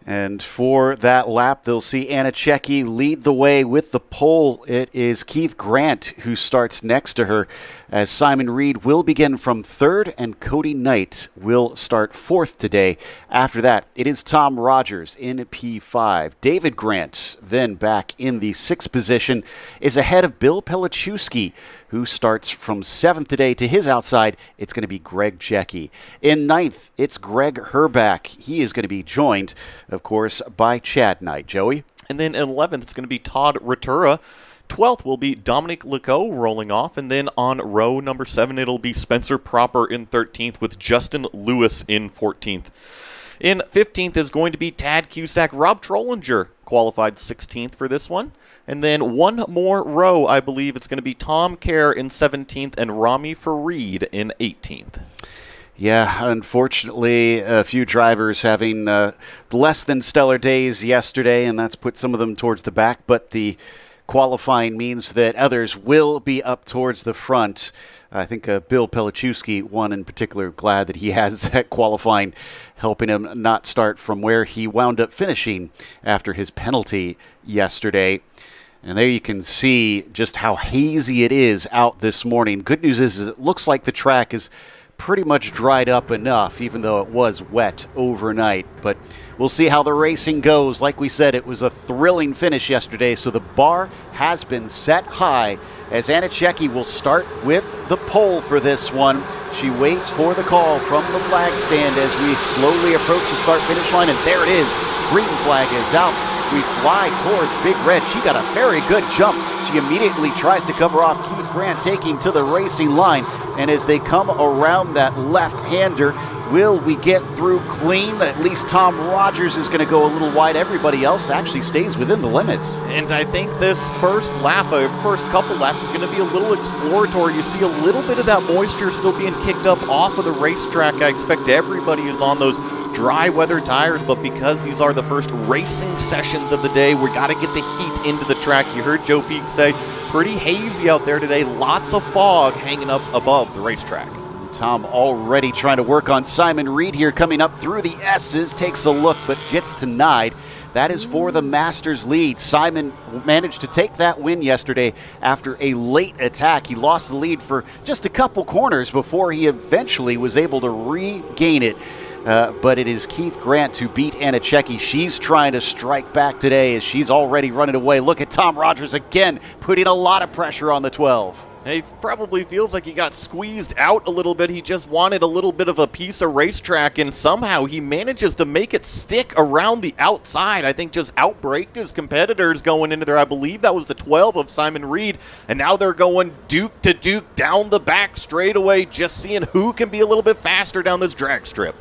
And for that lap, they'll see Anna Checki lead the way with the pole. It is Keith Grant who starts next to her, as Simon Reed will begin from third and Cody Knight will start fourth today. After that, it is Tom Rogers in P5. David Grant, then back in the sixth position, is ahead of Bill Pelichewski, who starts from seventh today. To his outside, it's going to be Greg Checki. In ninth, it's Greg Herback. He is going to be joined, of course, by Chad Knight. Joey? And then in 11th, it's going to be Todd Ratura. 12th will be Dominic Lecault rolling off. And then on row number 7, it'll be Spencer Proper in 13th with Justin Lewis in 14th. In 15th is going to be Tad Cusack. Rob Trollinger qualified 16th for this one. And then one more row, I believe it's going to be Tom Kerr in 17th and Rami Fareed in 18th. Yeah, unfortunately, a few drivers having less than stellar days yesterday, and that's put some of them towards the back, but the qualifying means that others will be up towards the front. I think Bill Pelichewski, one in particular, glad that he has that qualifying, helping him not start from where he wound up finishing after his penalty yesterday. And there you can see just how hazy it is out this morning. Good news is it looks like the track is pretty much dried up enough, even though it was wet overnight. But we'll see how the racing goes. Like we said, it was a thrilling finish yesterday, so the bar has been set high as Anna Checki will start with the pole for this one. She waits for the call from the flag stand as we slowly approach the start-finish line, and there it is. Green flag is out. We fly towards Big Red. She got a very good jump. She immediately tries to cover off Keith Grant, taking to the racing line. And as they come around that left-hander, will we get through clean? At least Tom Rogers is going to go a little wide. Everybody else actually stays within the limits. And I think this first lap, first couple laps, is going to be a little exploratory. You see a little bit of that moisture still being kicked up off of the racetrack. I expect everybody is on those dry weather tires, but because these are the first racing sessions of the day, we got to get the heat into the track. You heard Joe Peak say, pretty hazy out there today. Lots of fog hanging up above the racetrack. Tom already trying to work on Simon Reed here, coming up through the S's, takes a look but gets denied. That is for the Masters lead. Simon managed to take that win yesterday after a late attack. He lost the lead for just a couple corners before he eventually was able to regain it. But it is Keith Grant who beat Anna Checki. She's trying to strike back today as she's already running away. Look at Tom Rogers again, putting a lot of pressure on the 12. He probably feels like he got squeezed out a little bit. He just wanted a little bit of a piece of racetrack, and somehow he manages to make it stick around the outside. I think just outbraked his competitors going into there. I believe that was the 12 of Simon Reed, and now they're going Duke to Duke down the back straightaway, just seeing who can be a little bit faster down this drag strip.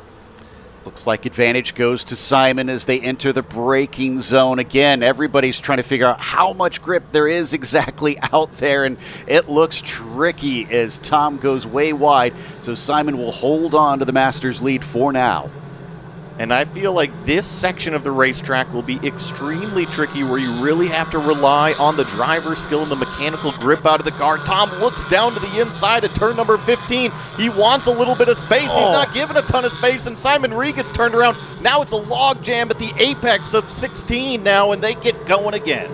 Looks like advantage goes to Simon as they enter the braking zone. Again, everybody's trying to figure out how much grip there is exactly out there, and it looks tricky as Tom goes way wide. So Simon will hold on to the Masters lead for now. And I feel like this section of the racetrack will be extremely tricky, where you really have to rely on the driver's skill and the mechanical grip out of the car. Tom looks down to the inside at turn number 15. He wants a little bit of space. He's not given a ton of space, and Simon Reed gets turned around. Now it's a log jam at the apex of 16 now, and they get going again.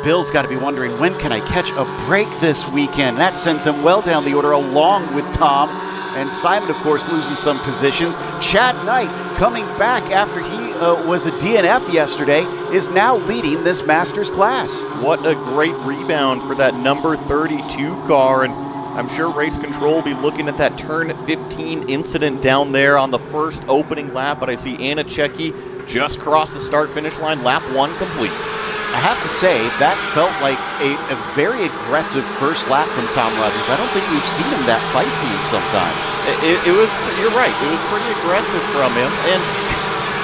Bill's got to be wondering, when can I catch a break this weekend? That sends him well down the order along with Tom. And Simon, of course, loses some positions. Chad Knight, coming back after he was a DNF yesterday, is now leading this Masters class. What a great rebound for that number 32 car. And I'm sure Race Control will be looking at that turn 15 incident down there on the first opening lap. But I see Anna Checki just crossed the start-finish line, lap 1 complete. I have to say, that felt like a very aggressive first lap from Tom Rogers. I don't think we've seen him that feisty in some time. It was, you're right, it was pretty aggressive from him. And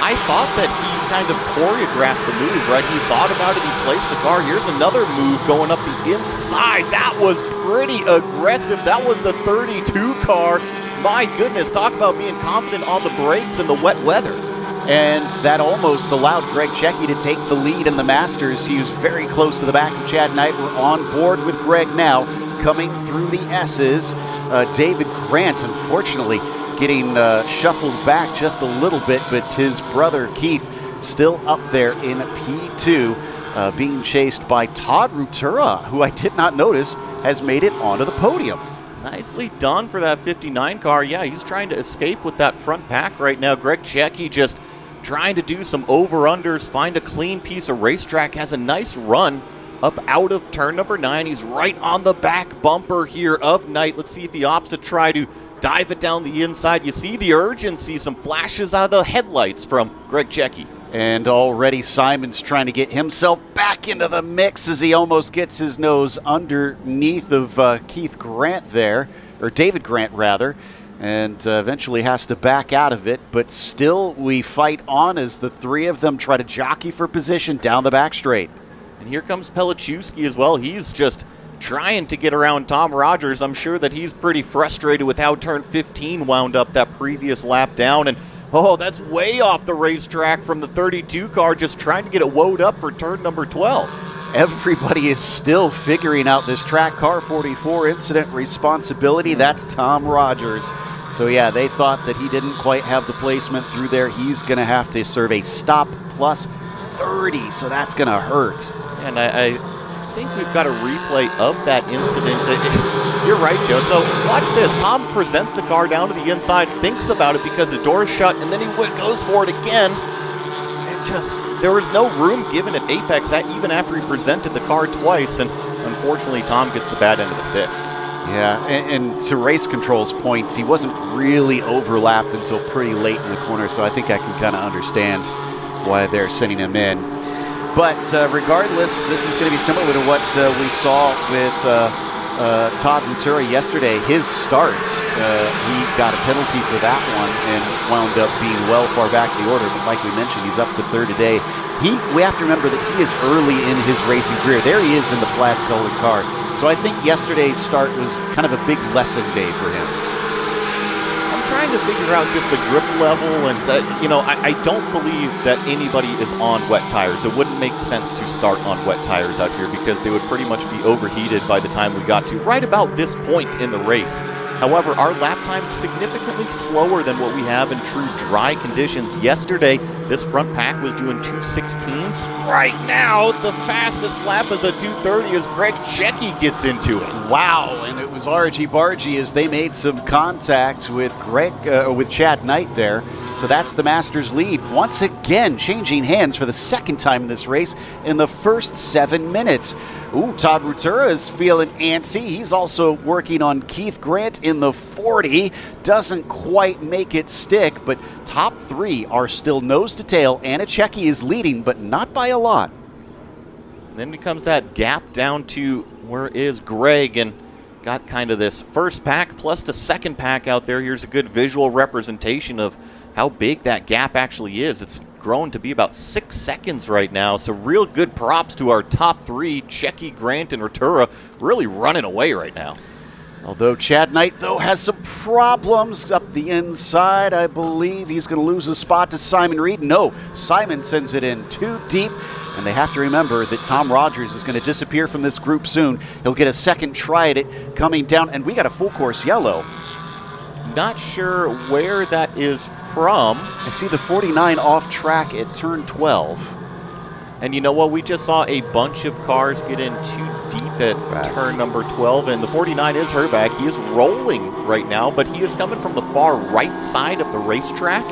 I thought that he kind of choreographed the move, right? He thought about it, he placed the car. Here's another move going up the inside. That was pretty aggressive. That was the 32 car. My goodness, talk about being confident on the brakes in the wet weather. And that almost allowed Greg Checki to take the lead in the Masters. He was very close to the back of Chad Knight. We're on board with Greg now, coming through the S's. David Grant, unfortunately, getting shuffled back just a little bit, but his brother Keith still up there in P2, being chased by Todd Rutura, who I did not notice has made it onto the podium. Nicely done for that 59 car. Yeah, he's trying to escape with that front pack right now. Greg Checky just trying to do some over-unders, find a clean piece of racetrack, has a nice run up out of turn number 9. He's right on the back bumper here of Knight. Let's see if he opts to try to dive it down the inside. You see the urgency, some flashes out of the headlights from Greg Checky. And already Simon's trying to get himself back into the mix as he almost gets his nose underneath of Keith Grant there, or David Grant rather, and eventually has to back out of it. But still we fight on as the three of them try to jockey for position down the back straight. And here comes Pelichewski as well. He's just trying to get around Tom Rogers. I'm sure that he's pretty frustrated with how turn 15 wound up that previous lap down. And oh, that's way off the racetrack from the 32 car, just trying to get it woed up for turn number 12. Everybody is still figuring out this track. Car 44 incident responsibility, that's Tom Rogers. So yeah, they thought that he didn't quite have the placement through there. He's going to have to serve a stop plus 30, so that's going to hurt. And I think we've got a replay of that incident. You're right, Joe. So watch this. Tom presents the car down to the inside, thinks about it because the door is shut, and then he goes for it again. There was no room given at apex, even after he presented the car twice, and unfortunately Tom gets the bad end of the stick. Yeah, and to race control's points, he wasn't really overlapped until pretty late in the corner, so I think I can kind of understand why they're sending him in. But regardless, this is going to be similar to what we saw with Todd Rutura yesterday. His start, he got a penalty for that one and wound up being well far back in the order. But like we mentioned, he's up to third today. We have to remember that he is early in his racing career. There he is in the plaid-colored car. So I think yesterday's start was kind of a big lesson day for him. Trying to figure out just the grip level, and I don't believe that anybody is on wet tires. It wouldn't make sense to start on wet tires out here because they would pretty much be overheated by the time we got to right about this point in the race. However, our lap time's significantly slower than what we have in true dry conditions. Yesterday, this front pack was doing 2:16s. Right now, the fastest lap is a 2:30 as Greg Checky gets into it. Wow, and it was argy-bargy as they made some contact with with Chad Knight there. So that's the Masters lead. Once again, changing hands for the second time in this race in the first 7 minutes. Ooh, Todd Rutura is feeling antsy. He's also working on Keith Grant in the 40. Doesn't quite make it stick, but top three are still nose to tail. Anna Checky is leading, but not by a lot. And then becomes that gap down to where is Greg, and got kind of this first pack plus the second pack out there. Here's a good visual representation of how big that gap actually is. It's grown to be about 6 seconds right now. So real good props to our top three, Checky, Grant, and Rutura, really running away right now. Although Chad Knight, though, has some problems up the inside. I believe he's going to lose a spot to Simon Reed. No, Simon sends it in too deep. And they have to remember that Tom Rogers is going to disappear from this group soon. He'll get a second try at it coming down. And we got a full course yellow. Not sure where that is from. I see the 49 off track at turn 12. And you know what? We just saw a bunch of cars get in too deep at turn number 12, and the 49 is Herbeck. He is rolling right now, but he is coming from the far right side of the racetrack.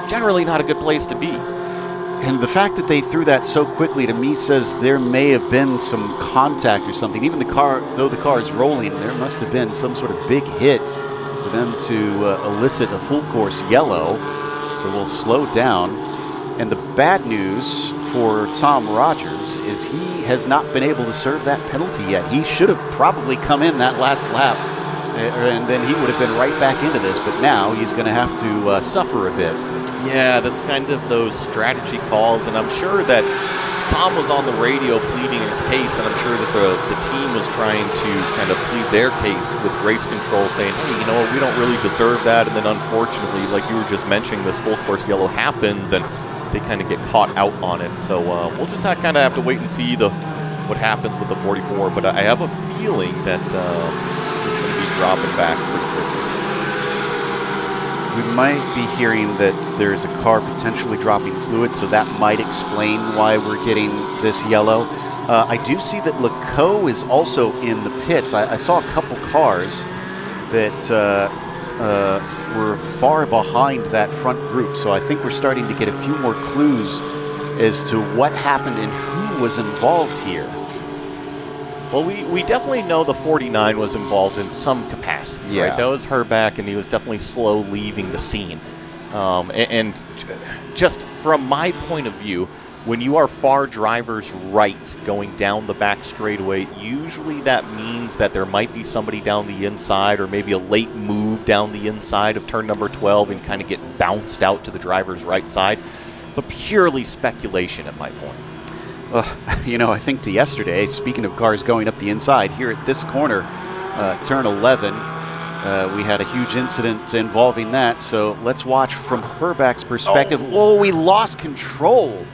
Generally not a good place to be. And the fact that they threw that so quickly to me says there may have been some contact or something. Even the car, though the car is rolling, there must have been some sort of big hit for them to elicit a full course yellow. So we'll slow down. And the bad news for Tom Rogers is he has not been able to serve that penalty yet. He should have probably come in that last lap, and then he would have been right back into this. But now he's going to have to suffer a bit. Yeah, that's kind of those strategy calls, and I'm sure that Tom was on the radio pleading his case, and I'm sure that the team was trying to kind of plead their case with race control, saying, hey, you know what, we don't really deserve that, and then unfortunately, like you were just mentioning, this full course yellow happens, and they kind of get caught out on it. So we'll just kind of have to wait and see what happens with the 44, but I have a feeling that it's going to be dropping back pretty quickly. We might be hearing that there's a car potentially dropping fluid, so that might explain why we're getting this yellow. I do see that Leco is also in the pits. I saw a couple cars that were far behind that front group, so I think we're starting to get a few more clues as to what happened and who was involved here. Well, we definitely know the 49 was involved in some capacity, Yeah. right? That was Herback, and he was definitely slow leaving the scene. And just from my point of view, when you are far driver's right going down the back straightaway, usually that means that there might be somebody down the inside or maybe a late move down the inside of turn number 12 and kind of get bounced out to the driver's right side. But purely speculation at my point. I think to yesterday, speaking of cars going up the inside, here at this corner, turn 11, we had a huge incident involving that. So let's watch from Herback's perspective. Oh, we lost control.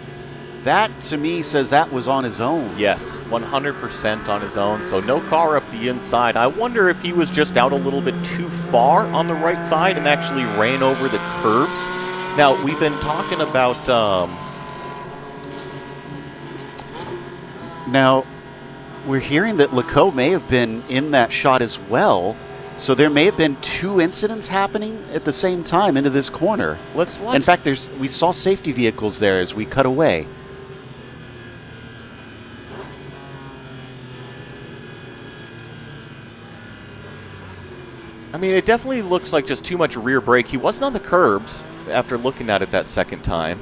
That, to me, says that was on his own. Yes, 100% on his own. So no car up the inside. I wonder if he was just out a little bit too far on the right side and actually ran over the curbs. Now, we've been talking about... Now, we're hearing that Leco may have been in that shot as well. So there may have been two incidents happening at the same time into this corner. Let's watch. In fact, we saw safety vehicles there as we cut away. I mean, it definitely looks like just too much rear brake. He wasn't on the curbs after looking at it that second time.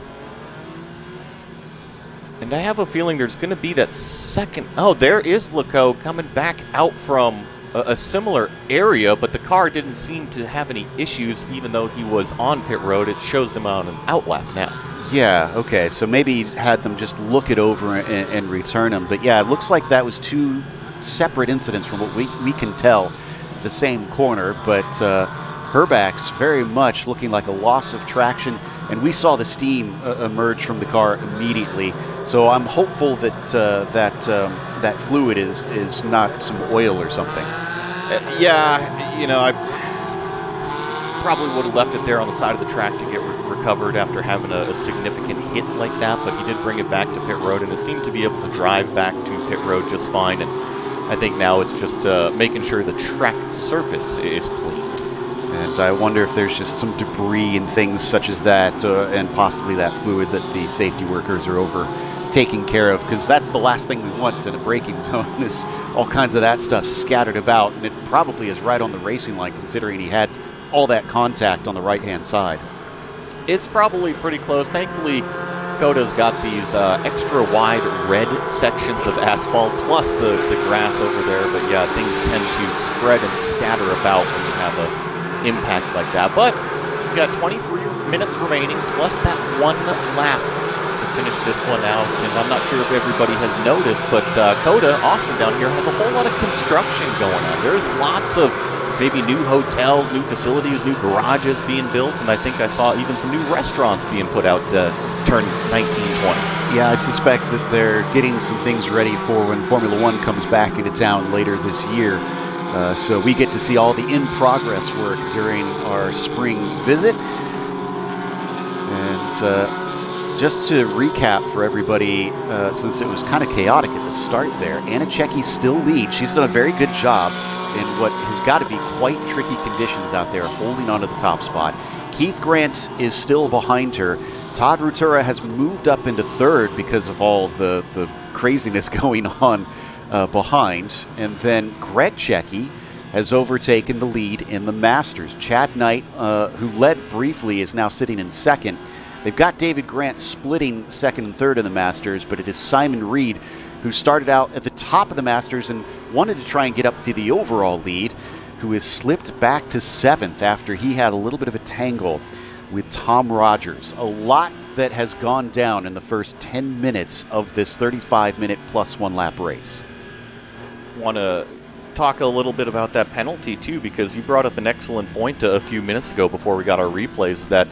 And I have a feeling there's going to be that second... Oh, there is Leco coming back out from a similar area, but the car didn't seem to have any issues even though he was on pit road. It shows them on an outlap now. Yeah, okay. So maybe he had them just look it over and return them. But yeah, it looks like that was two separate incidents from what we can tell. The same corner, but Herback's very much looking like a loss of traction, and we saw the steam emerge from the car immediately. So I'm hopeful that that fluid is not some oil or something. Yeah, I probably would have left it there on the side of the track to get recovered after having a significant hit like that, but he did bring it back to pit road, and it seemed to be able to drive back to pit road just fine. And I think now it's just making sure the track surface is clean. And I wonder if there's just some debris and things such as that, and possibly that fluid that the safety workers are over taking care of, because that's the last thing we want in a braking zone is all kinds of that stuff scattered about, and it probably is right on the racing line considering he had all that contact on the right-hand side. It's probably pretty close. Thankfully, COTA's got these extra wide red sections of asphalt plus the grass over there, but yeah, things tend to spread and scatter about when you have an impact like that. But we got 23 minutes remaining plus that one lap to finish this one out, and I'm not sure if everybody has noticed, but COTA, Austin down here, has a whole lot of construction going on. There's lots of maybe new hotels, new facilities, new garages being built, and I think I saw even some new restaurants being put out turn 1920. Yeah, I suspect that they're getting some things ready for when Formula One comes back into town later this year. So we get to see all the in-progress work during our spring visit. And just to recap for everybody, since it was kind of chaotic at the start there, Anna Cecchi still leads. She's done a very good job in what has got to be quite tricky conditions out there, holding onto the top spot. Keith Grant is still behind her. Todd Rutura has moved up into third because of all the craziness going on behind. And then Greg Cecchi has overtaken the lead in the Masters. Chad Knight, who led briefly, is now sitting in second. They've got David Grant splitting second and third in the Masters, but it is Simon Reed who started out at the top of the Masters and wanted to try and get up to the overall lead, who has slipped back to seventh after he had a little bit of a tangle with Tom Rogers. A lot that has gone down in the first 10 minutes of this 35-minute plus one lap race. Want to talk a little bit about that penalty too, because you brought up an excellent point a few minutes ago before we got our replays, that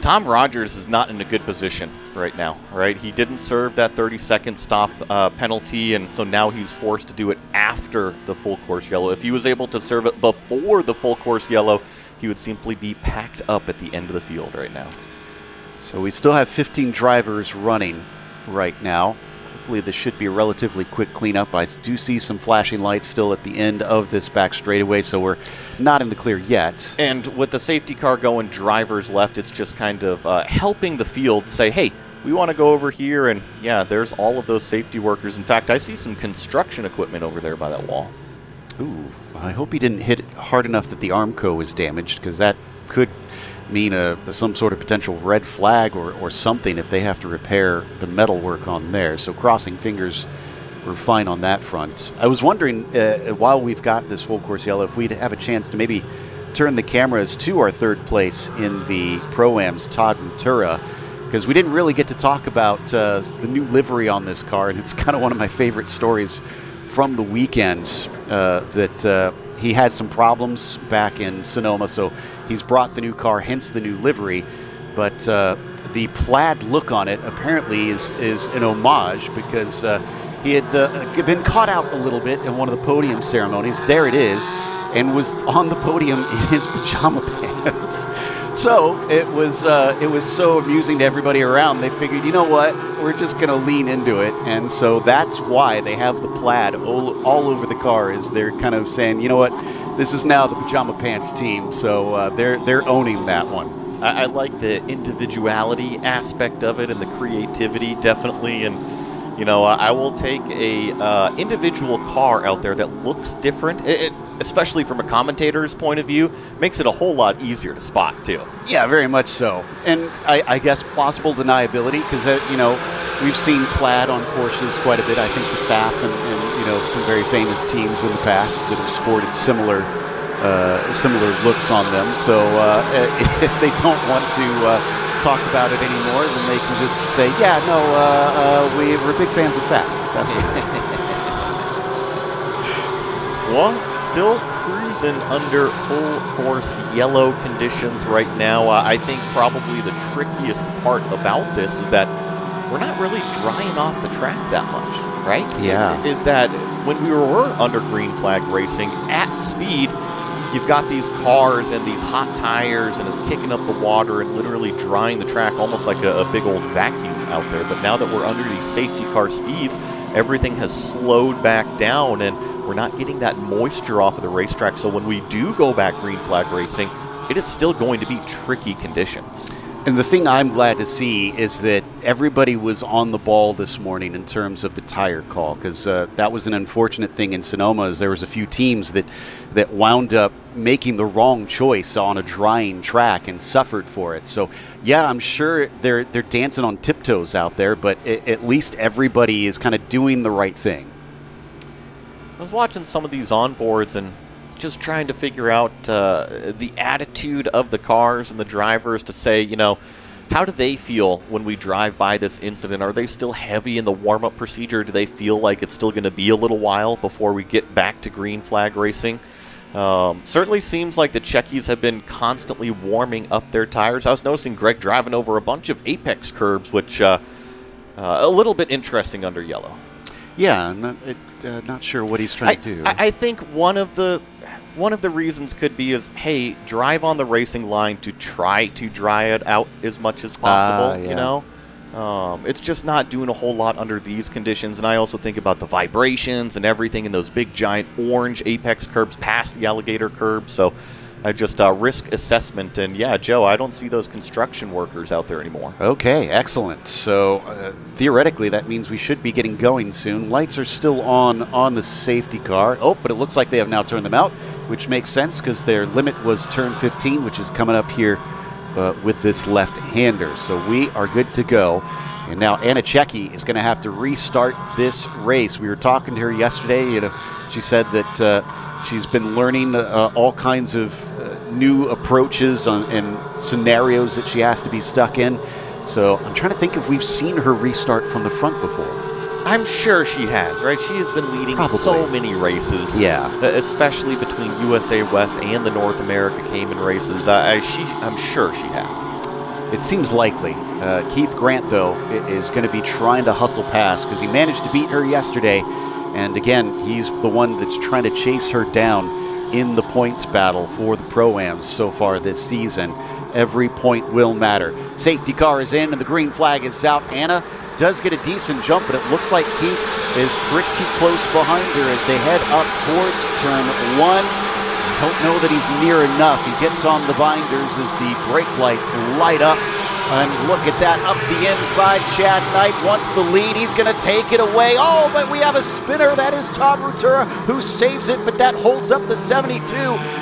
Tom Rogers is not in a good position right now, right? He didn't serve that 30-second stop penalty, and so now he's forced to do it after the full course yellow. If he was able to serve it before the full course yellow, he would simply be packed up at the end of the field right now. So we still have 15 drivers running right now. Hopefully this should be a relatively quick cleanup. I do see some flashing lights still at the end of this back straightaway, so we're not in the clear yet. And with the safety car going drivers left, it's just kind of helping the field say, hey, we want to go over here, and yeah, there's all of those safety workers. In fact, I see some construction equipment over there by that wall. Ooh, I hope he didn't hit it hard enough that the Armco was damaged, because that could mean some sort of potential red flag or something if they have to repair the metal work on there. So crossing fingers, we're fine on that front. I was wondering, while we've got this full course yellow, if we'd have a chance to maybe turn the cameras to our third place in the Pro-Am's Todd Ventura, because we didn't really get to talk about the new livery on this car, and it's kind of one of my favorite stories from the weekend, that he had some problems back in Sonoma, so he's brought the new car, hence the new livery. But the plaid look on it apparently is an homage, because he had been caught out a little bit in one of the podium ceremonies. There it is, and was on the podium in his pajama pants. So it was so amusing to everybody around. They figured, you know what, we're just going to lean into it, and so that's why they have the plaid all over the car. Is they're kind of saying, you know what, this is now the pajama pants team. So they're owning that one. I like the individuality aspect of it and the creativity, definitely. And you know, I will take a individual car out there that looks different. It especially from a commentator's point of view, makes it a whole lot easier to spot, too. Yeah, very much so. And I guess plausible deniability, because, you know, we've seen plaid on Porsches quite a bit. I think the FAF and, you know, some very famous teams in the past that have sported similar looks on them. So if they don't want to talk about it anymore, then they can just say, yeah, no, we're big fans of FAF. That's what it is. Well, still cruising under full course yellow conditions right now. I think probably the trickiest part about this is that we're not really drying off the track that much, right? Yeah. Is that when we were under green flag racing at speed, you've got these cars and these hot tires, and it's kicking up the water and literally drying the track almost like a big old vacuum out there. But now that we're under these safety car speeds, everything has slowed back down, and we're not getting that moisture off of the racetrack. So when we do go back green flag racing, it is still going to be tricky conditions. And the thing I'm glad to see is that everybody was on the ball this morning in terms of the tire call, because that was an unfortunate thing in Sonoma, as there was a few teams that wound up making the wrong choice on a drying track and suffered for it. So yeah, I'm sure they're dancing on tiptoes out there, but at least everybody is kind of doing the right thing. I was watching some of these onboards and just trying to figure out the attitude of the cars and the drivers to say, you know, how do they feel when we drive by this incident? Are they still heavy in the warm-up procedure? Do they feel like it's still going to be a little while before we get back to green flag racing? Certainly seems like the Czechs have been constantly warming up their tires. I was noticing Greg driving over a bunch of apex curbs, which a little bit interesting under yellow. Yeah, I'm not sure what he's trying to do. I think one of the reasons could be is, hey, drive on the racing line to try to dry it out as much as possible. Yeah. You know, it's just not doing a whole lot under these conditions. And I also think about the vibrations and everything in those big giant orange apex curbs past the alligator curb. So I just risk assessment, and yeah, Joe, I don't see those construction workers out there anymore. Okay, excellent. So theoretically, that means we should be getting going soon. Lights are still on the safety car. Oh, but it looks like they have now turned them out, which makes sense because their limit was turn 15, which is coming up here with this left-hander. So we are good to go. And now Anna Checki is going to have to restart this race. We were talking to her yesterday. You know, she said that she's been learning all kinds of new approaches and scenarios that she has to be stuck in. So I'm trying to think if we've seen her restart from the front before. I'm sure she has, right? She has been leading so many races. Yeah. Especially between USA West and the North America Cayman races. I'm sure she has. It seems likely. Keith Grant, though, is going to be trying to hustle past because he managed to beat her yesterday. And again, he's the one that's trying to chase her down in the points battle for the Pro-Ams so far this season. Every point will matter. Safety car is in and the green flag is out. Anna does get a decent jump, but it looks like Keith is pretty close behind her as they head up towards turn 1. Don't know that he's near enough. He gets on the binders as the brake lights light up. And look at that, up the inside. Chad Knight wants the lead. He's going to take it away. Oh, but we have a spinner. That is Todd Rutura who saves it, but that holds up the 72.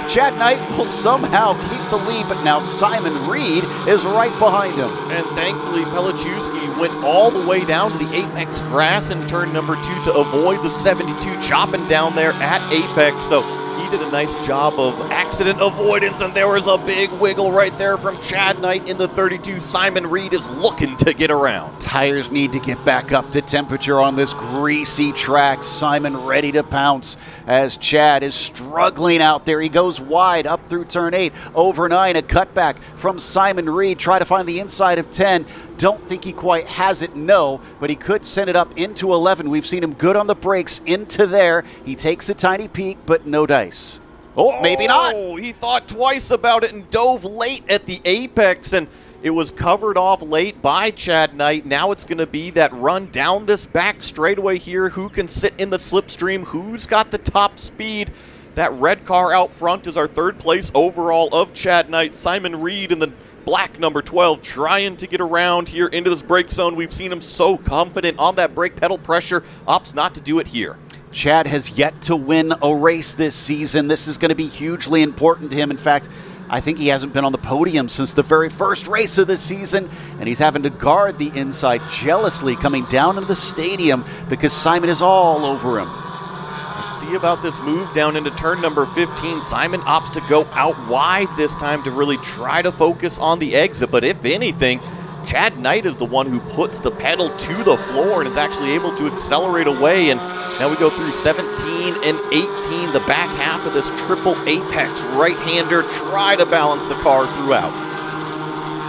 Chad Knight will somehow keep the lead, but now Simon Reed is right behind him. And thankfully, Pelichewski went all the way down to the apex grass in turn number 2 to avoid the 72 chopping down there at apex. So he did a nice job of accident avoidance, and there was a big wiggle right there from Chad Knight in the 32. Simon Reed is looking to get around. Tires need to get back up to temperature on this greasy track. Simon ready to pounce as Chad is struggling out there. He goes wide up through turn 8, over 9, a cutback from Simon Reed. Try to find the inside of 10. Don't think he quite has it, no, but he could send it up into 11. We've seen him good on the brakes into there. He takes a tiny peek, but no dice. Oh, maybe not. He thought twice about it and dove late at the apex, and it was covered off late by Chad Knight. Now it's going to be that run down this back straightaway here. Who can sit in the slipstream? Who's got the top speed? That red car out front is our third place overall of Chad Knight. Simon Reed in the black number 12 trying to get around here into this brake zone. We've seen him so confident on that brake pedal pressure. Opts not to do it here. Chad has yet to win a race this season. This is going to be hugely important to him. In fact, I think he hasn't been on the podium since the very first race of the season, and he's having to guard the inside jealously coming down into the stadium because Simon is all over him. Let's see about this move down into turn number 15. Simon opts to go out wide this time to really try to focus on the exit, but if anything, Chad Knight is the one who puts the pedal to the floor and is actually able to accelerate away. And now we go through 17 and 18, the back half of this triple apex. Right-hander try to balance the car throughout.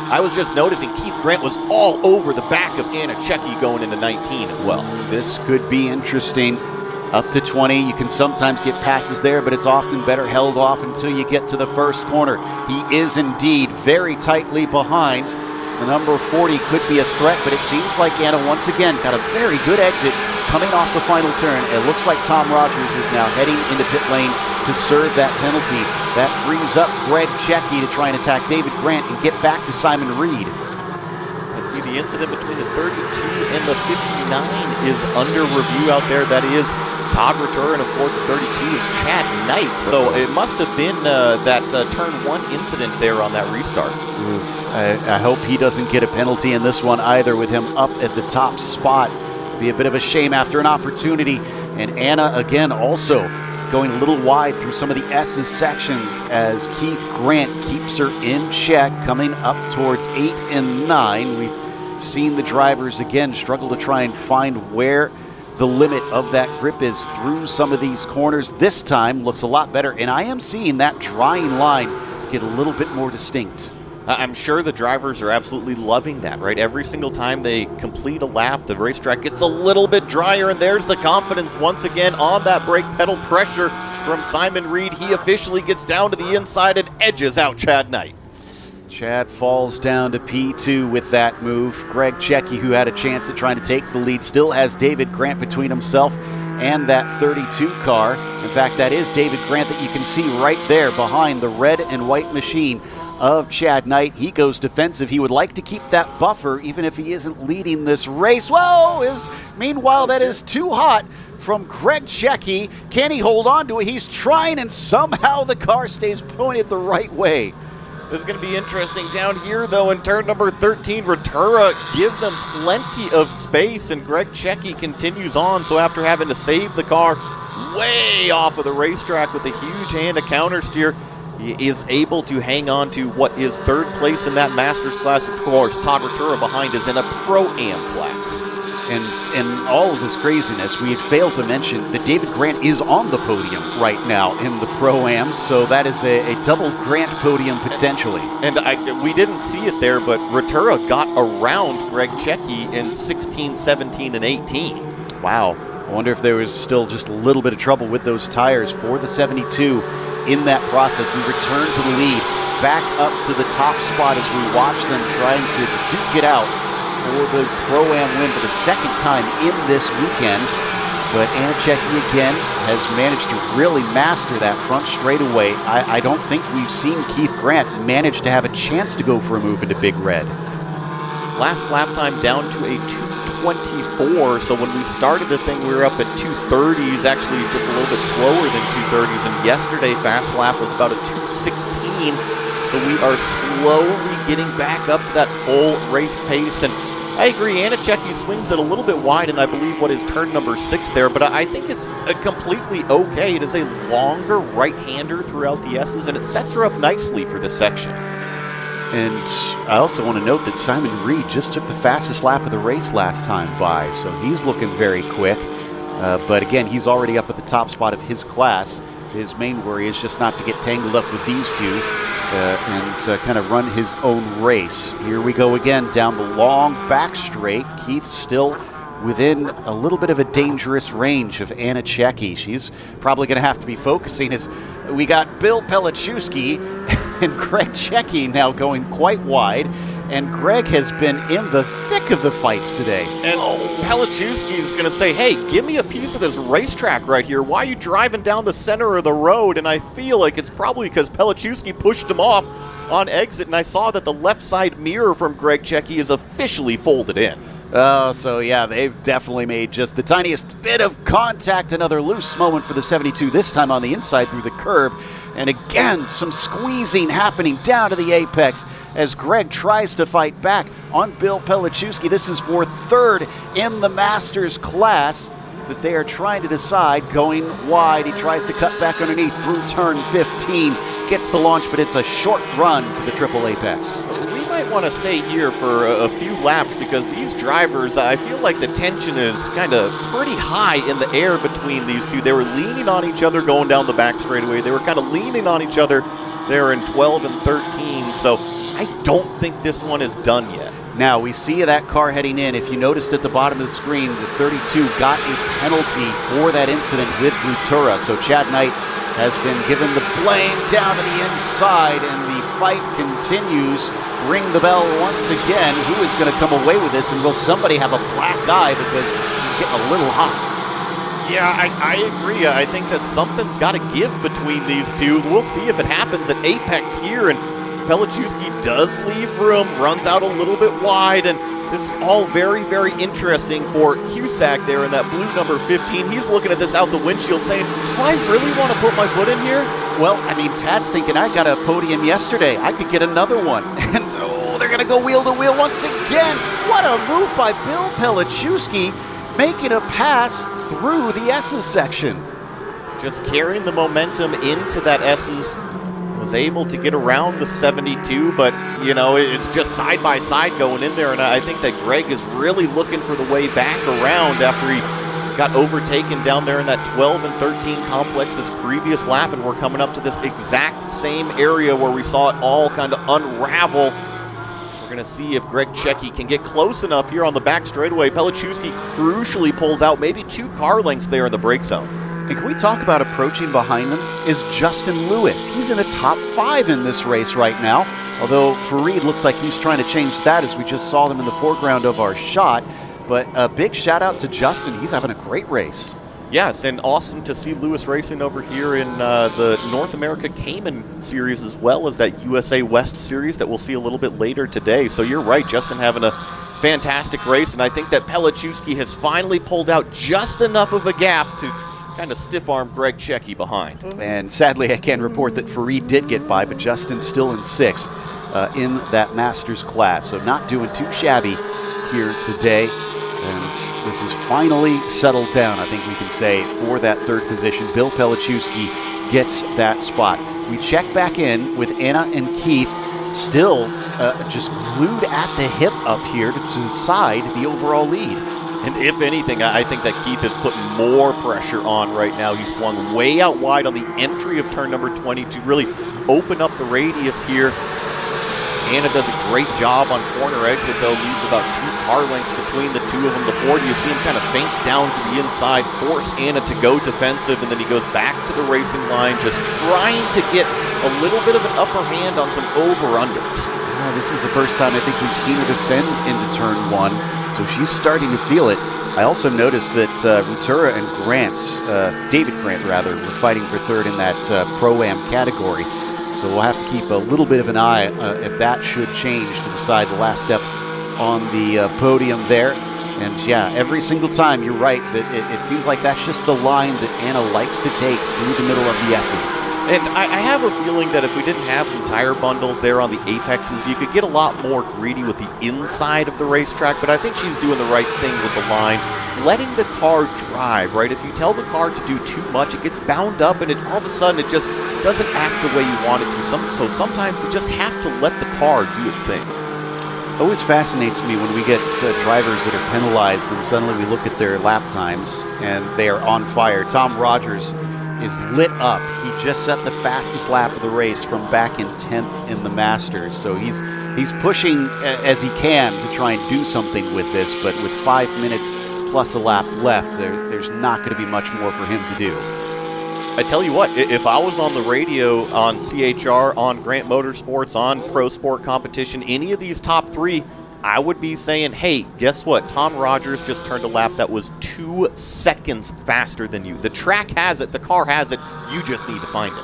I was just noticing Keith Grant was all over the back of Anna Checki going into 19 as well. This could be interesting. Up to 20, you can sometimes get passes there, but it's often better held off until you get to the first corner. He is indeed very tightly behind. The number 40 could be a threat, but it seems like Anna once again got a very good exit coming off the final turn. It looks like Tom Rogers is now heading into pit lane to serve that penalty. That frees up Greg Checki to try and attack David Grant and get back to Simon Reed. I see the incident between the 32 and the 59 is under review out there. That is Todd Rutura, and of course the 32 is Chad Knight. So it must have been that turn 1 incident there on that restart. Oof. I hope he doesn't get a penalty in this one either with him up at the top spot. It'd be a bit of a shame after an opportunity. And Anna again also going a little wide through some of the S's sections as Keith Grant keeps her in check coming up towards 8 and 9. We've seen the drivers again struggle to try and find where the limit of that grip is through some of these corners. This time looks a lot better, and I am seeing that drying line get a little bit more distinct. I'm sure the drivers are absolutely loving that, right? Every single time they complete a lap, the racetrack gets a little bit drier, and there's the confidence once again on that brake pedal pressure from Simon Reed. He officially gets down to the inside and edges out Chad Knight. Chad falls down to P2 with that move. Greg Checki, who had a chance at trying to take the lead, still has David Grant between himself and that 32 car. In fact, that is David Grant that you can see right there behind the red and white machine of Chad Knight. He goes defensive. He would like to keep that buffer even if he isn't leading this race. Whoa! Meanwhile, that is too hot from Greg Checki. Can he hold on to it? He's trying, and somehow the car stays pointed the right way. This is going to be interesting down here, though, in turn number 13. Rutura gives him plenty of space, and Greg Checki continues on. So after having to save the car way off of the racetrack with a huge hand to counter steer, he is able to hang on to what is third place in that Masters class. Of course, Todd Rutura behind is in a Pro-Am class. And all of this craziness, we had failed to mention that David Grant is on the podium right now in the Pro-Am, so that is a double Grant podium potentially. And we didn't see it there, but Rutura got around Greg Checki in 16, 17, and 18. Wow. I wonder if there was still just a little bit of trouble with those tires for the 72 in that process, we return to the lead, back up to the top spot as we watch them trying to duke it out for the Pro-Am win for the second time in this weekend. But Anichecki again has managed to really master that front straightaway. I don't think we've seen Keith Grant manage to have a chance to go for a move into Big Red. Last lap time down to a 2:24, so when we started this thing we were up at 2:30s, actually just a little bit slower than 2:30s, and yesterday fast lap was about a 2:16, so we are slowly getting back up to that full race pace. And I agree, Anichecki swings it a little bit wide, and I believe what is turn number 6 there, but I think it's completely okay. It is a longer right-hander throughout the S's, and it sets her up nicely for this section. And I also want to note that Simon Reed just took the fastest lap of the race last time by, so he's looking very quick. But again, he's already up at the top spot of his class. His main worry is just not to get tangled up with these two and kind of run his own race. Here we go again down the long back straight. Keith still within a little bit of a dangerous range of Anichecki. She's probably going to have to be focusing as we got Bill Pelichewski and Greg Checki now going quite wide. And Greg has been in the thick of the fights today. And Pelichewski is going to say, hey, give me a piece of this racetrack right here. Why are you driving down the center of the road? And I feel like it's probably because Pelichewski pushed him off on exit, and I saw that the left side mirror from Greg Checki is officially folded in. Oh, so yeah, they've definitely made just the tiniest bit of contact. Another loose moment for the 72, this time on the inside through the curb. And again, some squeezing happening down to the apex as Greg tries to fight back on Bill Pelichewski. This is for third in the Masters class that they are trying to decide. Going wide, he tries to cut back underneath through turn 15. Gets the launch, but it's a short run to the triple apex. We might want to stay here for a few laps because these drivers, I feel like the tension is kind of pretty high in the air between these two. They were leaning on each other going down the back straightaway. They were kind of leaning on each other there in 12 and 13, so I don't think this one is done yet. Now, we see that car heading in. If you noticed at the bottom of the screen, the 32 got a penalty for that incident with Rutura. So Chad Knight has been given the blame down to the inside, and the fight continues. Ring the bell once again. Who is going to come away with this, and will somebody have a black eye because he's getting a little hot? Yeah, I agree. I think that something's got to give between these two. We'll see if it happens at Apex here, and Pelichewski does leave room, runs out a little bit wide, and this is all very, very interesting for Cusack there in that blue number 15. He's looking at this out the windshield saying, do I really want to put my foot in here? Well, I mean, Tad's thinking, I got a podium yesterday. I could get another one. And, they're going to go wheel to wheel once again. What a move by Bill Pelichewski, making a pass through the S's section. Just carrying the momentum into that S's. Was able to get around the 72, but, you know, it's just side by side going in there, and I think that Greg is really looking for the way back around after he got overtaken down there in that 12 and 13 complex this previous lap, and we're coming up to this exact same area where we saw it all kind of unravel. We're going to see if Greg Checki can get close enough here on the back straightaway. Pelichewski crucially pulls out maybe 2 car lengths there in the brake zone. And can we talk about approaching behind them is Justin Lewis. He's in the top 5 in this race right now, although Farid looks like he's trying to change that as we just saw them in the foreground of our shot. But a big shout out to Justin. He's having a great race. Yes, and awesome to see Lewis racing over here in the North America Cayman series as well as that USA West series that we'll see a little bit later today. So you're right, Justin having a fantastic race, and I think that Pelichewski has finally pulled out just enough of a gap to kind of stiff-arm Greg Checki behind. And sadly, I can report that Farid did get by, but Justin's still in 6th in that Masters class. So not doing too shabby here today. And this is finally settled down, I think we can say, for that 3rd position. Bill Pelichewski gets that spot. We check back in with Anna and Keith still just glued at the hip up here to decide the overall lead. And if anything, I think that Keith has put more pressure on right now. He swung way out wide on the entry of turn number 20 to really open up the radius here. Anna does a great job on corner exit, though, leaves about 2 car lengths between the two of them. The Ford, you see him kind of feint down to the inside, force Anna to go defensive, and then he goes back to the racing line, just trying to get a little bit of an upper hand on some over-unders. Yeah, this is the first time I think we've seen her defend into turn 1, so she's starting to feel it. I also noticed that Rutura and David Grant were fighting for third in that Pro-Am category. So we'll have to keep a little bit of an eye if that should change to decide the last step on the podium there. And yeah, every single time, you're right, that it seems like that's just the line that Anna likes to take through the middle of the S's. And I have a feeling that if we didn't have some tire bundles there on the apexes, you could get a lot more greedy with the inside of the racetrack, but I think she's doing the right thing with the line, letting the car drive, right? If you tell the car to do too much, it gets bound up, and all of a sudden it just doesn't act the way you want it to. So sometimes you just have to let the car do its thing. Always fascinates me when we get drivers that are penalized and suddenly we look at their lap times and they are on fire. Tom Rogers is lit up. He just set the fastest lap of the race from back in 10th in the Masters. So he's pushing as he can to try and do something with this, but with 5 minutes plus a lap left, there's not going to be much more for him to do. I tell you what, if I was on the radio on CHR, on Grant Motorsports, on Pro Sport Competition, any of these top 3, I would be saying, hey, guess what? Tom Rogers just turned a lap that was 2 seconds faster than you. The track has it. The car has it. You just need to find it.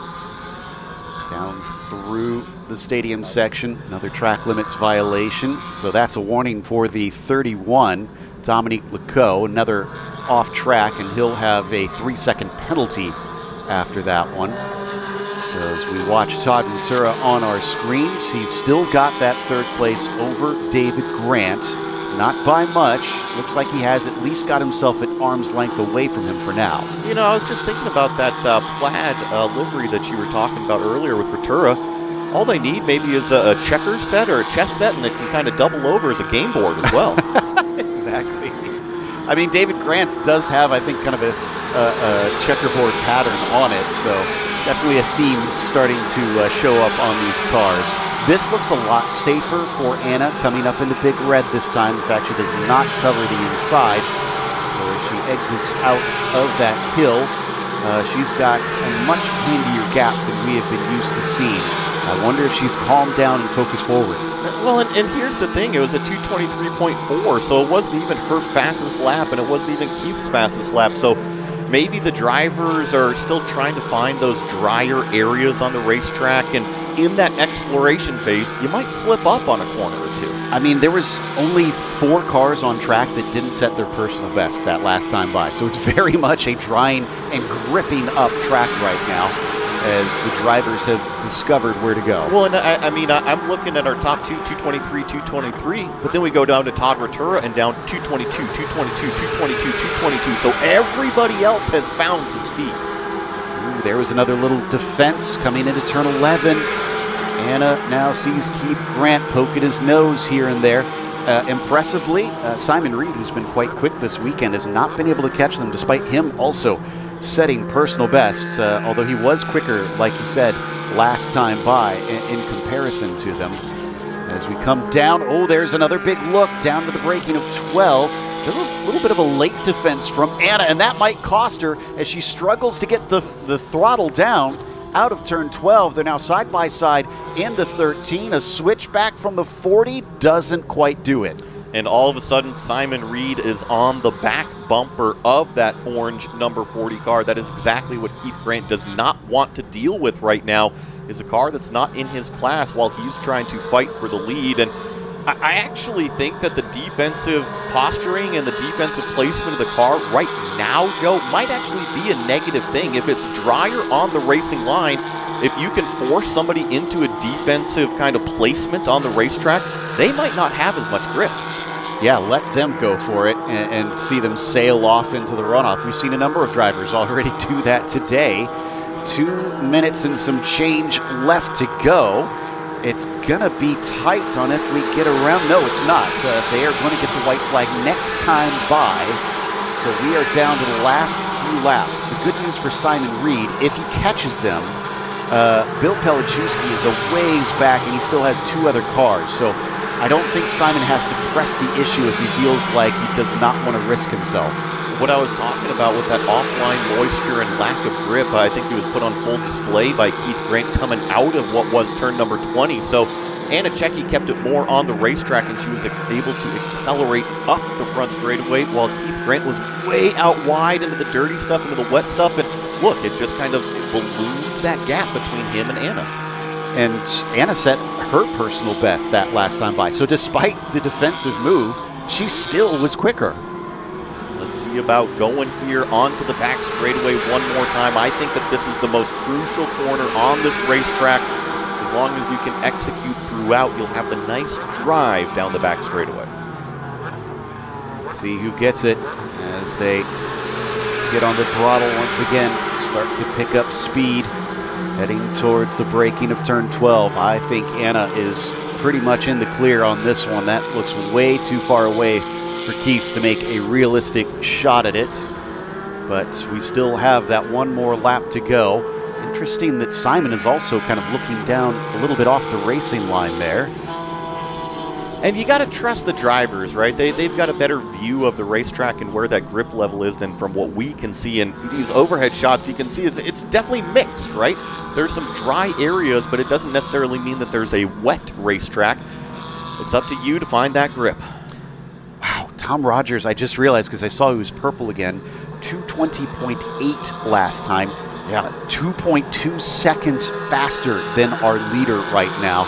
Down through the stadium section, another track limits violation. So that's a warning for the 31, Dominique Lecoq, another off track, and he'll have a 3-second penalty after that one. So as we watch Todd Rutura on our screens, he's still got that third place over David Grant. Not by much. Looks like he has at least got himself at arm's length away from him for now. You know, I was just thinking about that plaid livery that you were talking about earlier with Rutura. All they need maybe is a checker set or a chess set, and it can kind of double over as a game board as well. Exactly. I mean, David Grant's does have, I think, kind of a checkerboard pattern on it, so definitely a theme starting to show up on these cars. This looks a lot safer for Anna coming up into Big Red this time. In fact, she does not cover the inside. So as she exits out of that hill, she's got a much handier gap than we have been used to seeing. I wonder if she's calmed down and focused forward. Well, and here's the thing. It was a 2:23.4, so it wasn't even her fastest lap, and it wasn't even Keith's fastest lap. So maybe the drivers are still trying to find those drier areas on the racetrack, and in that exploration phase, you might slip up on a corner or two. I mean, there was only 4 cars on track that didn't set their personal best that last time by, so it's very much a drying and gripping up track right now, as the drivers have discovered where to go. Well, and I'm looking at our top 2, 223, 223, but then we go down to Todd Rutura and down 222, 222, 222, 222. So everybody else has found some speed. Ooh, there was another little defense coming into turn 11. Anna now sees Keith Grant poke at his nose here and there. Impressively, Simon Reed, who's been quite quick this weekend, has not been able to catch them, despite him also setting personal bests, although he was quicker, like you said, last time by in comparison to them. As we come down, there's another big look down to the braking of 12. A little bit of a late defense from Anna, and that might cost her as she struggles to get the throttle down out of turn 12. They're now side by side into 13. A switch back from the 40 doesn't quite do it. And all of a sudden, Simon Reed is on the back bumper of that orange number 40 car. That is exactly what Keith Grant does not want to deal with right now, is a car that's not in his class while he's trying to fight for the lead. And I actually think that the defensive posturing and the defensive placement of the car right now, Joe, might actually be a negative thing. If it's drier on the racing line, if you can force somebody into a defensive kind of placement on the racetrack, they might not have as much grip. Yeah, let them go for it and see them sail off into the runoff. We've seen a number of drivers already do that today. 2 minutes and some change left to go. It's going to be tight on if we get around. No, it's not. They are going to get the white flag next time by. So we are down to the last few laps. The good news for Simon Reed, if he catches them, Bill Pelichewski is a ways back, and he still has 2 other cars. So I don't think Simon has to press the issue if he feels like he does not want to risk himself. What I was talking about with that offline moisture and lack of grip, I think he was put on full display by Keith Grant coming out of what was turn number 20. So Anna Cecchi kept it more on the racetrack, and she was able to accelerate up the front straightaway, while Keith Grant was way out wide into the dirty stuff, into the wet stuff. And look, it just kind of ballooned that gap between him and Anna. And Anna set her personal best that last time by. So despite the defensive move, she still was quicker. Let's see about going here onto the back straightaway one more time. I think that this is the most crucial corner on this racetrack. As long as you can execute throughout, you'll have the nice drive down the back straightaway. Let's see who gets it as they get on the throttle once again, start to pick up speed, heading towards the braking of turn 12. I think Anna is pretty much in the clear on this one. That looks way too far away for Keith to make a realistic shot at it. But we still have that one more lap to go. Interesting that Simon is also kind of looking down a little bit off the racing line there. And you got to trust the drivers, right? They've got a better view of the racetrack and where that grip level is than from what we can see. In these overhead shots, you can see it's definitely mixed, right? There's some dry areas, but it doesn't necessarily mean that there's a wet racetrack. It's up to you to find that grip. Wow, Tom Rogers, I just realized because I saw he was purple again, 2:20.8 last time. Yeah, 2.2 seconds faster than our leader right now.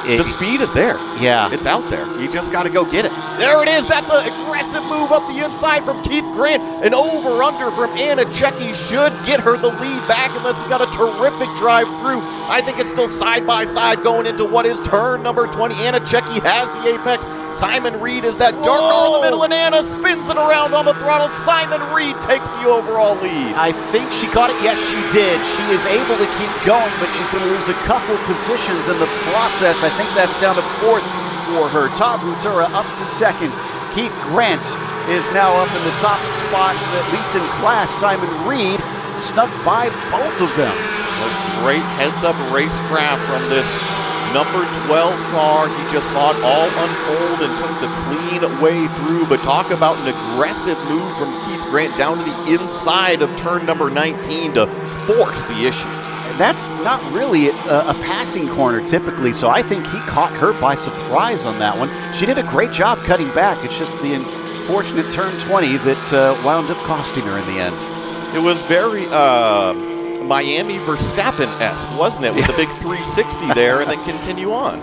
The speed is there. Yeah. It's out there. You just got to go get it. There it is. That's an aggressive move up the inside from Keith Grant. An over-under from Anna Cecchi should get her the lead back unless you got a terrific drive through. I think it's still side-by-side going into what is turn number 20. Anna Cecchi has the apex. Simon Reed is that dark car in the middle, and Anna spins it around on the throttle. Simon Reed takes the overall lead. I think she caught it. Yes, she did. She is able to keep going, but she's going to lose a couple positions in the process. I think that's down to 4th for her. Todd Rutura up to 2nd. Keith Grant is now up in the top spots, at least in class. Simon Reed snuck by both of them. A great heads-up racecraft from this number 12 car. He just saw it all unfold and took the clean way through. But talk about an aggressive move from Keith Grant down to the inside of turn number 19 to force the issue. That's not really a passing corner typically, so I think he caught her by surprise on that one. She did a great job cutting back. It's just the unfortunate turn 20 that wound up costing her in the end. It was very Miami Verstappen-esque, wasn't it? With the big 360 there and then continue on.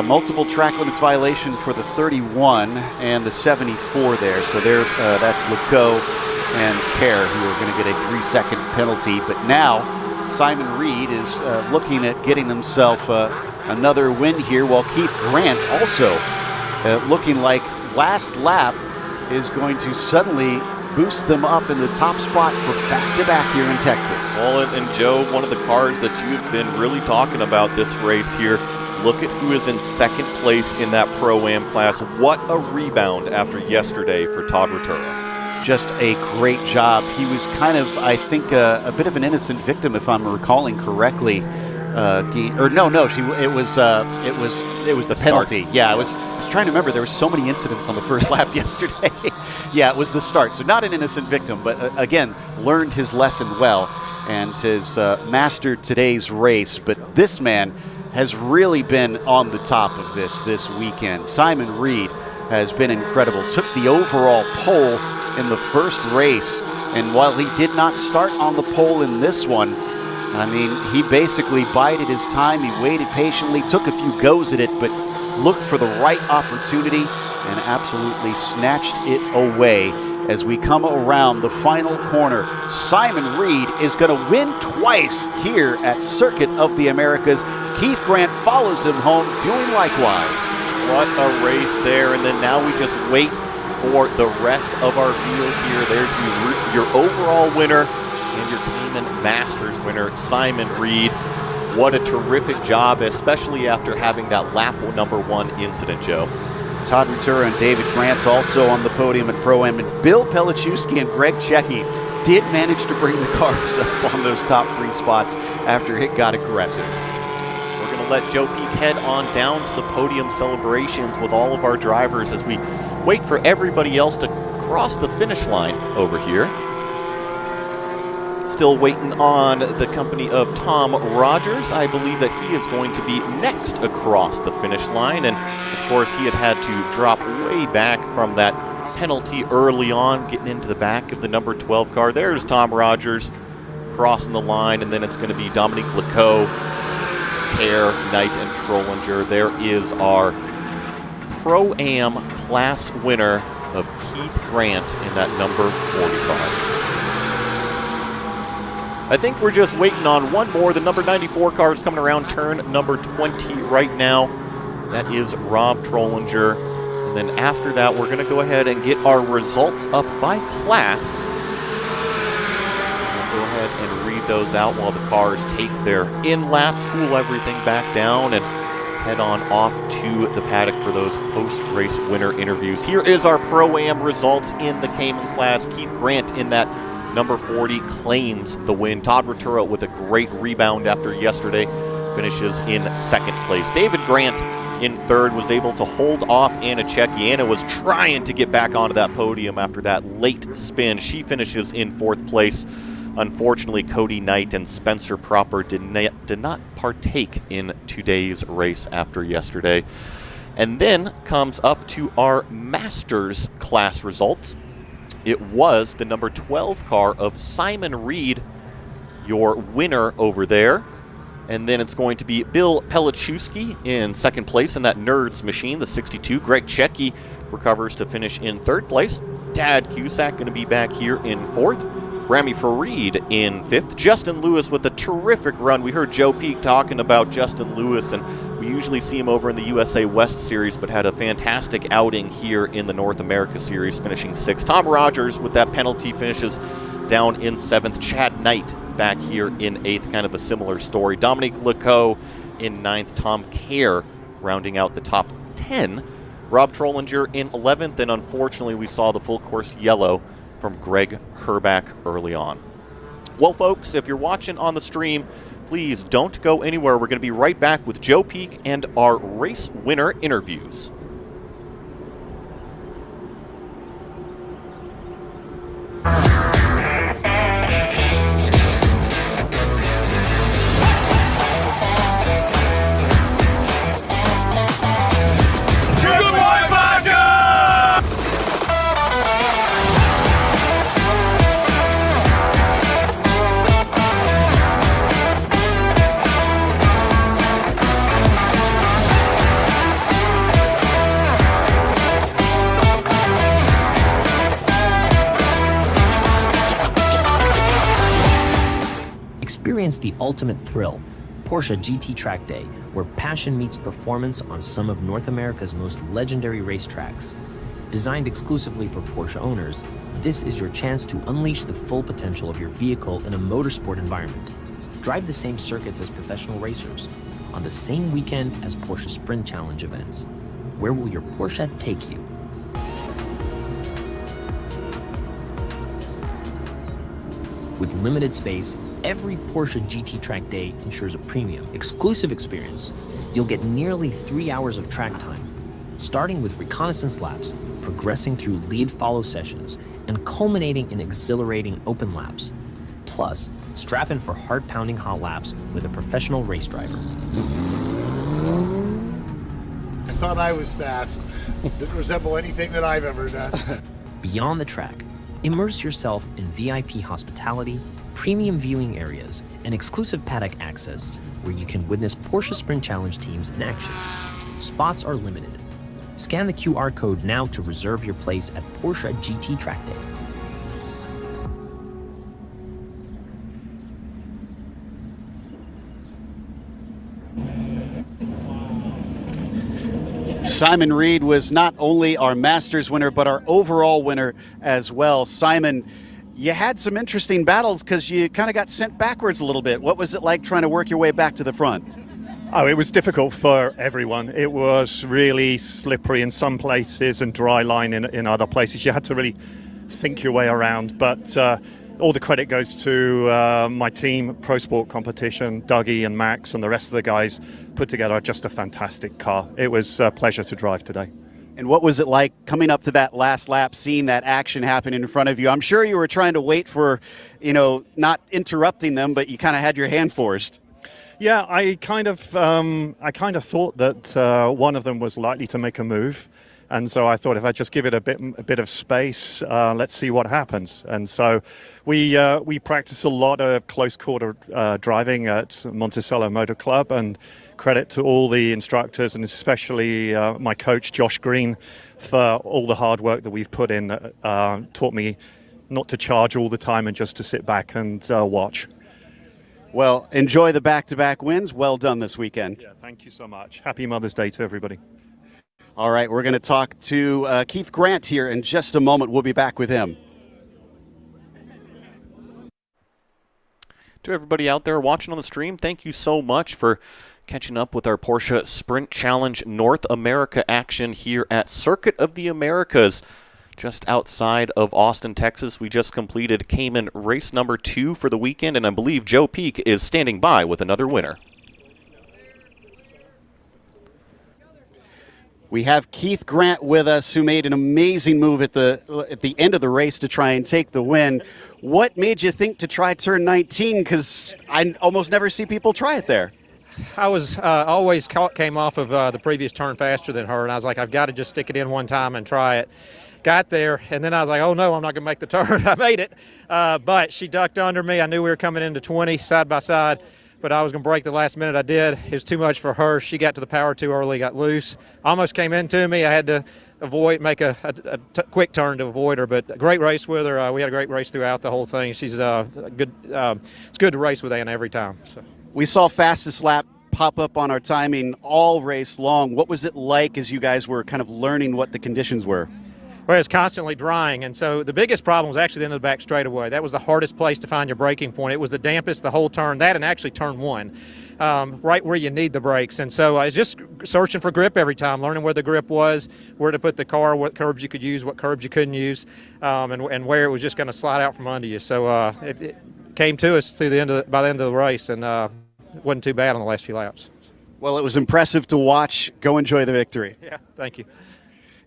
Multiple track limits violation for the 31 and the 74 there. So there, that's Leco and Kerr who are going to get a 3-second penalty. But now Simon Reed is looking at getting himself another win here, while Keith Grant also looking like last lap is going to suddenly boost them up in the top spot for back-to-back here in Texas. Well, and Joe, one of the cars that you've been really talking about this race here, look at who is in 2nd place in that Pro-Am class. What a rebound after yesterday for Todd Rutura. Just a great job. He was kind of, I think, a bit of an innocent victim, if I'm recalling correctly. It was the penalty. Yeah, I was trying to remember. There were so many incidents on the first lap yesterday. Yeah, it was the start. So not an innocent victim, but again, learned his lesson well and has mastered today's race. But this man has really been on the top of this weekend. Simon Reed has been incredible. Took the overall pole in the first race, and while he did not start on the pole in this one, I mean, he basically bided his time. He waited patiently, took a few goes at it, but looked for the right opportunity and absolutely snatched it away. As we come around the final corner, Simon Reed is going to win twice here at Circuit of the Americas. Keith Grant follows him home, doing likewise. What a race there, and then now we just wait for the rest of our fields here. There's your overall winner and your Cayman Masters winner, Simon Reed. What a terrific job, especially after having that lap number 1 incident, Joe. Todd Rutura and David Grant also on the podium at Pro-Am, and Bill Pelichewski and Greg Checky did manage to bring the cars up on those top 3 spots after it got aggressive. We're going to let Joe Peak head on down to the podium celebrations with all of our drivers as we wait for everybody else to cross the finish line over here. Still waiting on the company of Tom Rogers. I believe that he is going to be next across the finish line. And, of course, he had to drop way back from that penalty early on, getting into the back of the number 12 car. There's Tom Rogers crossing the line, and then it's going to be Dominique Lecoq, Kerr, Knight, and Trollinger. There is our Pro-Am class winner of Keith Grant in that number 40 car. I think we're just waiting on one more. The number 94 car is coming around turn number 20 right now. That is Rob Trollinger. And then after that, we're going to go ahead and get our results up by class. We'll go ahead and read those out while the cars take their in-lap, cool everything back down, and head on off to the paddock for those post-race winner interviews. Here is our Pro-Am results in the Cayman class. Keith Grant in that number 40 claims the win. Todd Rutura with a great rebound after yesterday finishes in second place. David Grant in third was able to hold off Anna Checki. Anna was trying to get back onto that podium after that late spin. She finishes in fourth place. Unfortunately, Cody Knight and Spencer Proper did not partake in today's race after yesterday. And then comes up to our Masters class results. It was the number 12 car of Simon Reed, your winner over there. And then it's going to be Bill Pelichewski in second place in that Nerds machine, the 62. Greg Checky recovers to finish in third place. Dad Cusack going to be back here in fourth. Rami Farid in fifth. Justin Lewis with a terrific run. We heard Joe Peak talking about Justin Lewis, and we usually see him over in the USA West Series, but had a fantastic outing here in the North America Series, finishing sixth. Tom Rogers with that penalty finishes down in seventh. Chad Knight back here in eighth, kind of a similar story. Dominique Lecoq in ninth. Tom Kerr rounding out the top 10. Rob Trollinger in 11th, and unfortunately we saw the full course yellow from Greg Herback early on. Well, folks, if you're watching on the stream, please don't go anywhere. We're going to be right back with Joe Peak and our race winner interviews. Experience the ultimate thrill, Porsche GT Track Day, where passion meets performance on some of North America's most legendary racetracks. Designed exclusively for Porsche owners, this is your chance to unleash the full potential of your vehicle in a motorsport environment. Drive the same circuits as professional racers, on the same weekend as Porsche Sprint Challenge events. Where will your Porsche take you? With limited space, every Porsche GT Track Day ensures a premium, exclusive experience. You'll get nearly 3 hours of track time, starting with reconnaissance laps, progressing through lead-follow sessions, and culminating in exhilarating open laps. Plus, strap in for heart-pounding hot laps with a professional race driver. I thought I was fast. Didn't resemble anything that I've ever done. Beyond the track, immerse yourself in VIP hospitality, premium viewing areas, and exclusive paddock access where you can witness Porsche Sprint Challenge teams in action. Spots are limited. Scan the QR code now to reserve your place at Porsche GT Track Day. Simon Reed was not only our Masters winner, but our overall winner as well. Simon, you had some interesting battles because you kind of got sent backwards a little bit. What was it like trying to work your way back to the front? Oh, it was difficult for everyone. It was really slippery in some places and dry line in other places. You had to really think your way around. But all the credit goes to my team, Pro Sport Competition, Dougie and Max and the rest of the guys put together just a fantastic car. It was a pleasure to drive today. And what was it like coming up to that last lap, seeing that action happen in front of you? I'm sure you were trying to wait for, not interrupting them, but you kind of had your hand forced. Yeah, I kind of thought that one of them was likely to make a move, and so I thought if I just give it a bit of space, let's see what happens. And so we practice a lot of close quarter driving at Monticello Motor Club, and credit to all the instructors and especially my coach Josh Green for all the hard work that we've put in. Taught me not to charge all the time and just to sit back and watch. Well, enjoy the back-to-back wins. Well done this weekend. Yeah, thank you so much. Happy Mother's Day to everybody. All right, we're going to talk to Keith Grant here in just a moment. We'll be back with him. To everybody out there watching on the stream, thank you so much for catching up with our Porsche Sprint Challenge North America action here at Circuit of the Americas. Just outside of Austin, Texas. We just completed Cayman Race number 2 for the weekend, and I believe Joe Peak is standing by with another winner. We have Keith Grant with us, who made an amazing move at the end of the race to try and take the win. What made you think to try turn 19? Because I almost never see people try it there. I was always came off of the previous turn faster than her, and I was like, I've got to just stick it in one time and try it. Got there, and then I was like, oh no, I'm not going to make the turn. I made it, but she ducked under me. I knew we were coming into 20 side by side, but I was going to break the last minute. I did. It was too much for her. She got to the power too early, got loose. Almost came into me. I had to make a quick turn to avoid her, but a great race with her. We had a great race throughout the whole thing. She's good. It's good to race with Anna every time. So. We saw fastest lap pop up on our timing all race long. What was it like as you guys were kind of learning what the conditions were? Well, it's constantly drying, and so the biggest problem was actually the end of the back straightaway. That was the hardest place to find your braking point. It was the dampest the whole turn, that and actually turn 1, right where you need the brakes. And so I was just searching for grip every time, learning where the grip was, where to put the car, what curbs you could use, what curbs you couldn't use, and where it was just going to slide out from under you. So it came to us by the end of the race, and it wasn't too bad on the last few laps. Well, it was impressive to watch. Go enjoy the victory. Yeah, thank you.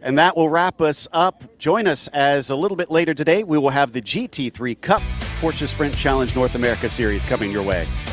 And that will wrap us up. Join us as a little bit later today, we will have the GT3 Cup Porsche Sprint Challenge North America Series coming your way.